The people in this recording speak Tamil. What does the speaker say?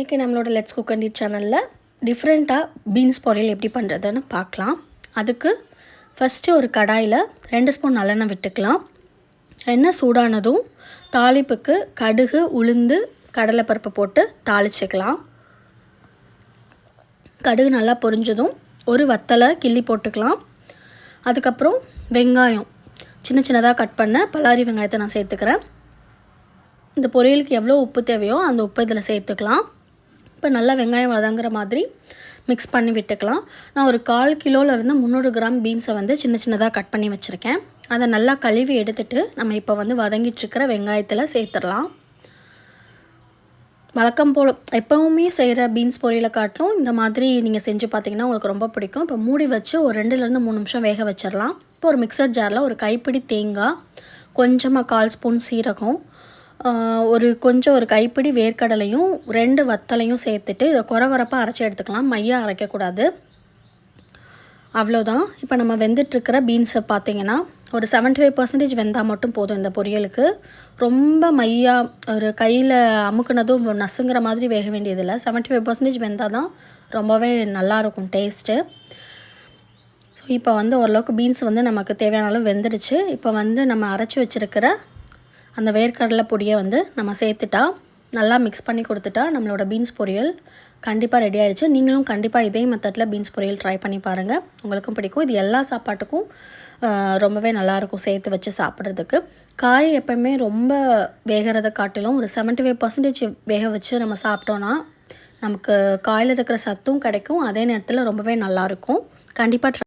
இன்றைக்கி நம்மளோட லெட்ஸ் குக் அண்ட் ஈட் சேனலில் டிஃப்ரெண்ட்டாக பீன்ஸ் பொரியல் எப்படி பண்ணுறதுன்னு பார்க்கலாம். அதுக்கு ஃபஸ்ட்டு ஒரு கடாயில் 2 ஸ்பூன் நல்லெண்ணெய் விட்டுக்கலாம். எண்ணெய் சூடானதும் தாளிப்புக்கு கடுகு, உளுந்து, கடலைப்பருப்பு போட்டு தாளிச்சிக்கலாம். கடுகு நல்லா பொரிஞ்சதும் ஒரு வத்தலை கிள்ளி போட்டுக்கலாம். அதுக்கப்புறம் வெங்காயம் சின்ன சின்னதாக கட் பண்ண பல்லாரி வெங்காயத்தை நான் சேர்த்துக்கிறேன். இந்த பொரியலுக்கு எவ்வளோ உப்பு தேவையோ அந்த உப்பு இதில் சேர்த்துக்கலாம். இப்போ நல்லா வெங்காயம் வதங்குற மாதிரி மிக்ஸ் பண்ணி விட்டுக்கலாம். நான் ஒரு 1/4 கிலோலேருந்து 300 கிராம் பீன்ஸை சின்ன சின்னதாக கட் பண்ணி வச்சுருக்கேன். அதை நல்லா கழுவி எடுத்துகிட்டு நம்ம இப்போ வதங்கிட்டுருக்கிற வெங்காயத்தில் சேர்த்துடலாம். வழக்கம் போல் எப்போவுமே செய்கிற பீன்ஸ் பொரியலை காட்டிலும் இந்த மாதிரி நீங்கள் செஞ்சு பார்த்தீங்கன்னா உங்களுக்கு ரொம்ப பிடிக்கும். இப்போ மூடி வச்சு ஒரு 2லேருந்து 3 நிமிஷம் வேக வச்சிடலாம். இப்போ ஒரு மிக்சர் ஜாரில் ஒரு கைப்பிடி தேங்காய், கொஞ்சமாக 1/4 ஸ்பூன் சீரகம், ஒரு கைப்பிடி வேர்க்கடலையும் 2 வத்தலையும் சேர்த்துட்டு இதை குறப்பாக அரைச்சி எடுத்துக்கலாம். மையாக அரைக்கக்கூடாது. அவ்வளோதான். இப்போ நம்ம வெந்துட்டுருக்கிற பீன்ஸை பார்த்திங்கன்னா ஒரு 75% வெந்தால் மட்டும் போதும் இந்த பொரியலுக்கு. ரொம்ப மையாக ஒரு கையில் அமுக்குனதும் நசுங்கிற மாதிரி வேக வேண்டியதில்லை. 75% வெந்தால் தான் ரொம்பவே நல்லாயிருக்கும் டேஸ்ட்டு. ஸோ இப்போ ஓரளவுக்கு பீன்ஸ் நமக்கு தேவையான அளவு வெந்துடுச்சு. இப்போ நம்ம அரைச்சி வச்சுருக்கிற அந்த வேர்க்கடலை பொடியை நம்ம சேர்த்துட்டா நல்லா மிக்ஸ் பண்ணி கொடுத்துட்டா நம்மளோட பீன்ஸ் பொரியல் கண்டிப்பாக ரெடி ஆகிடுச்சு. நீங்களும் கண்டிப்பாக இதே மெத்தடில் பீன்ஸ் பொரியல் ட்ரை பண்ணி பாருங்கள். உங்களுக்கும் பிடிக்கும். இது எல்லா சாப்பாட்டுக்கும் ரொம்பவே நல்லாயிருக்கும் சேர்த்து வச்சு சாப்பிட்றதுக்கு. காய் எப்போயுமே ரொம்ப வேகிறத காட்டிலும் ஒரு 75% வேக வச்சு நம்ம சாப்பிட்டோன்னா நமக்கு காயில் இருக்கிற சத்தும் கிடைக்கும். அதே நேரத்தில் ரொம்பவே நல்லாயிருக்கும். கண்டிப்பாக